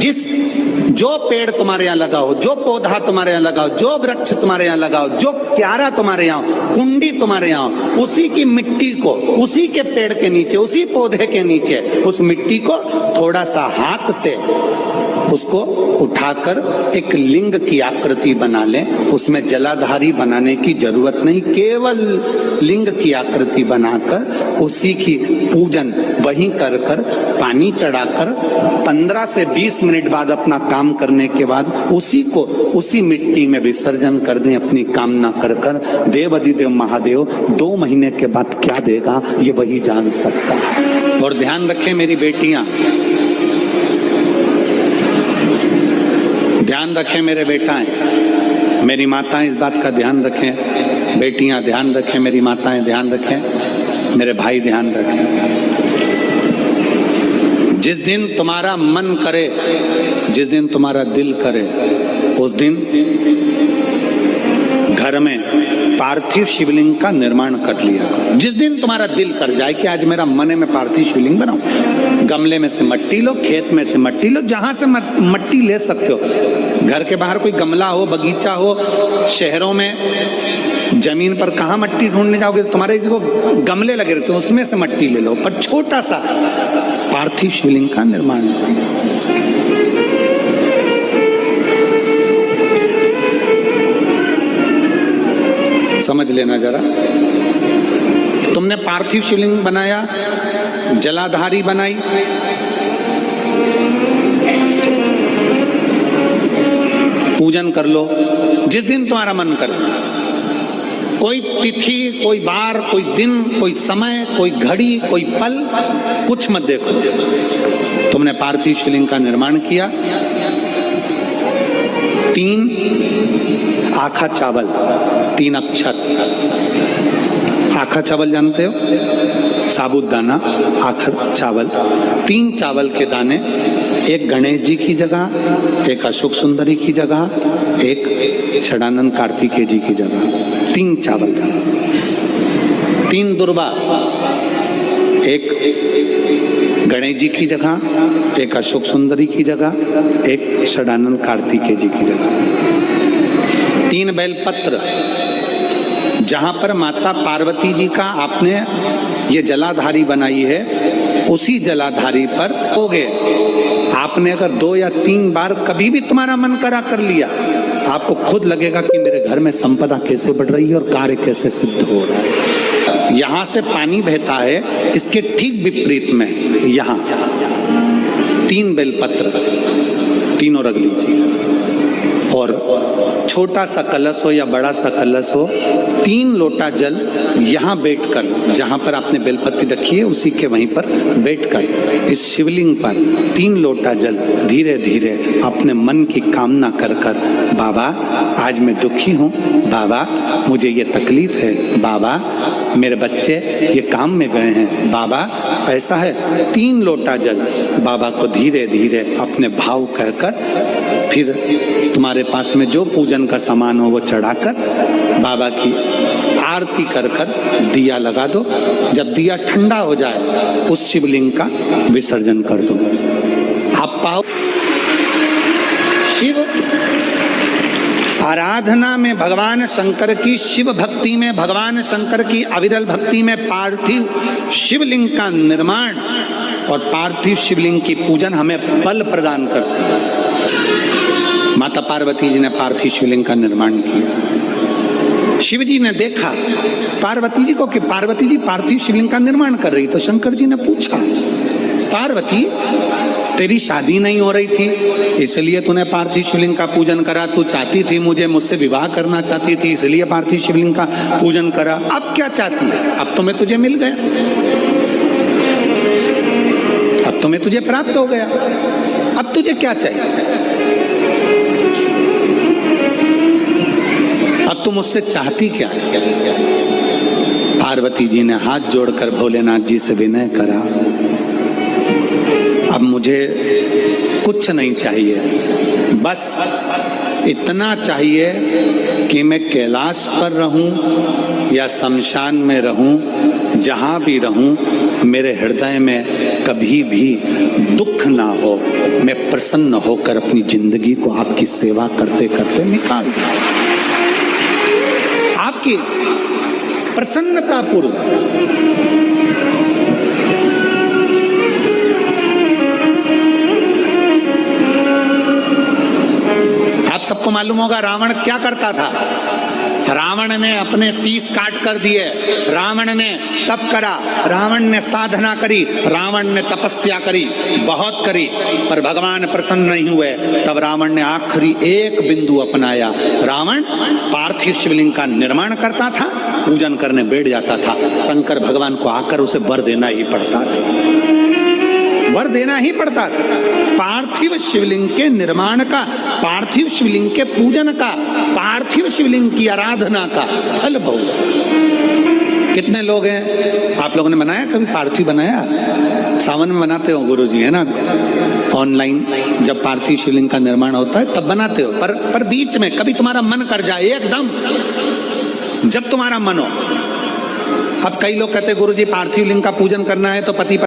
जो पेड़ तुम्हारे यहाँ लगा हो, जो पौधा तुम्हारे यहाँ लगा हो, जो वृक्ष तुम्हारे यहाँ लगा हो, जो क्यारा तुम्हारे यहाँ हो, कुंडी तुम्हारे यहाँ हो, उसी की मिट्टी को, उसी के पेड़ के नीचे, उसी पौधे के नीचे उस मिट्टी को थोड़ा सा हाथ से उसको उठाकर एक लिंग की आकृति बना लें। उसमें जलाधारी बनाने की जरूरत नहीं, केवल लिंग की आकृति बनाकर उसी की पूजन वहीं कर कर पानी चढ़ाकर 15 से 20 मिनट बाद अपना काम करने के बाद उसी को उसी मिट्टी में विसर्जन कर दें अपनी कामना कर कर। देव अधिदेव महादेव 2 महीने के बाद क्या देगा ये वही जान सकता है। और ध्यान रखें मेरी बेटियां, ध्यान रखें मेरे बेटाएं, मेरी माताएं इस बात का ध्यान रखें, बेटियां ध्यान रखें, मेरी माताएं ध्यान रखें, मेरे भाई ध्यान रखें। जिस दिन तुम्हारा मन करे, जिस दिन तुम्हारा दिल करे, उस दिन घर में पार्थिव शिवलिंग का निर्माण कर लिया करो। जिस दिन तुम्हारा दिल कर जाए कि आज मेरा मन है मैं पार्थिव शिवलिंग बनाऊं, गमले में से मट्टी लो, खेत में से मट्टी लो, जहां से मट्टी ले सकते हो। घर के बाहर कोई गमला हो, बगीचा हो, शहरों में जमीन पर कहाँ मट्टी ढूंढने जाओगे, तुम्हारे जो गमले लगे रहते हैं उसमें से मट्टी ले लो, पर छोटा सा पार्थिव शिवलिंग का निर्माण। समझ लेना जरा, तुमने पार्थिव शिवलिंग बनाया, जलाधारी बनाई, पूजन कर लो जिस दिन तुम्हारा मन करे। कोई तिथि, कोई बार, कोई दिन, कोई समय, कोई घड़ी, कोई पल कुछ मत देखो। तुमने पार्थिव शिवलिंग का निर्माण किया। 3 आखा चावल, 3 अक्षत। आखा चावल जानते हो, साबुदाना, आखा चावल, 3 चावल के दाने, एक गणेश जी की जगह, एक अशोक सुंदरी की जगह, एक षडानंद कार्तिकेय जी की जगह, 3 चावल का। 3 दुर्वा, एक गणेश जी की जगह, एक अशोक सुंदरी की जगह, एक षडानंद कार्तिकेय जी की जगह। 3 बेलपत्र, जहां पर माता पार्वती जी का आपने ये जलाधारी बनाई है, उसी जलाधारी पर हो गए। आपने अगर 2 या 3 बार कभी भी तुम्हारा मन करा कर लिया, आपको खुद लगेगा कि मेरे घर में संपदा कैसे बढ़ रही है और कार्य कैसे सिद्ध हो रहा है। यहां से पानी बहता है, इसके ठीक विपरीत में यहां 3 बेलपत्र, तीनों रख लीजिए। और छोटा सा कलश हो या बड़ा सा कलश हो, 3 लोटा जल यहाँ बैठकर, जहाँ पर आपने बेलपत्ती रखी है उसी के वहीं पर बैठकर इस शिवलिंग पर 3 लोटा जल धीरे धीरे अपने मन की कामना कर कर, बाबा आज मैं दुखी हूँ, बाबा मुझे ये तकलीफ है, बाबा मेरे बच्चे ये काम में गए हैं, बाबा ऐसा है। 3 लोटा जल बाबा को धीरे धीरे अपने भाव कहकर, फिर तुम्हारे पास में जो पूजन का सामान हो वो चढ़ाकर बाबा की आरती कर कर दिया लगा दो। जब दिया ठंडा हो जाए उस शिवलिंग का विसर्जन कर दो। आप पाओ शिव आराधना में भगवान शंकर की, शिव भक्ति में भगवान शंकर की अविरल भक्ति में पार्थिव शिवलिंग का निर्माण और पार्थिव शिवलिंग की पूजन हमें बल प्रदान करती है। माता पार्वती जी ने पार्थिव शिवलिंग का निर्माण किया। शिव जी ने देखा पार्वती जी को कि पार्वती जी पार्थिव शिवलिंग का निर्माण कर रही, तो शंकर जी ने पूछा, पार्वती तेरी शादी नहीं हो रही थी इसलिए तूने पार्थिव शिवलिंग का पूजन करा, तू चाहती थी मुझसे विवाह करना चाहती थी इसलिए पार्थिव शिवलिंग का पूजन करा, अब क्या चाहती है? अब तो मैं तुझे मिल गया, अब तो मैं तुझे प्राप्त हो गया, अब तुझे क्या चाहिए? अब तुम मुझसे चाहती क्या है? पार्वती जी ने हाथ जोड़कर भोलेनाथ जी से विनय करा, अब मुझे कुछ नहीं चाहिए, बस इतना चाहिए कि मैं कैलाश पर रहूं या शमशान में रहूं, जहां भी रहूं मेरे हृदय में कभी भी दुख ना हो, मैं प्रसन्न होकर अपनी जिंदगी को आपकी सेवा करते करते निकाल दूं। आपकी प्रसन्नता पूर्वक। आप सबको मालूम होगा रावण क्या करता था। रावण ने अपने शीश काट कर दिए, रावण ने तप करा, रावण ने साधना करी, रावण ने तपस्या करी, बहुत करी, पर भगवान प्रसन्न नहीं हुए। तब रावण ने आखिरी एक बिंदु अपनाया। रावण पार्थिव शिवलिंग का निर्माण करता था, पूजन करने बैठ जाता था। शंकर भगवान को आकर उसे वर देना ही पड़ता था, वर देना ही पड़ता था। पार्थिव शिवलिंग के निर्माण का, पार्थिव शिवलिंग के पूजन का, पार्थिव शिवलिंग की आराधना का फल भोग। कितने लोग हैं आप लोगों ने बनाया, कभी पार्थिव बनाया? सावन में बनाते हो गुरुजी, है ना, ऑनलाइन जब पार्थिव शिवलिंग का निर्माण होता है तब बनाते हो। पर बीच में कभी तुम्हारा मन कर जाए, एकदम जब तुम्हारा मन हो। अब कई लोग कहते हैं गुरुजी पार्थिव लिंग का पूजन करना है तो पति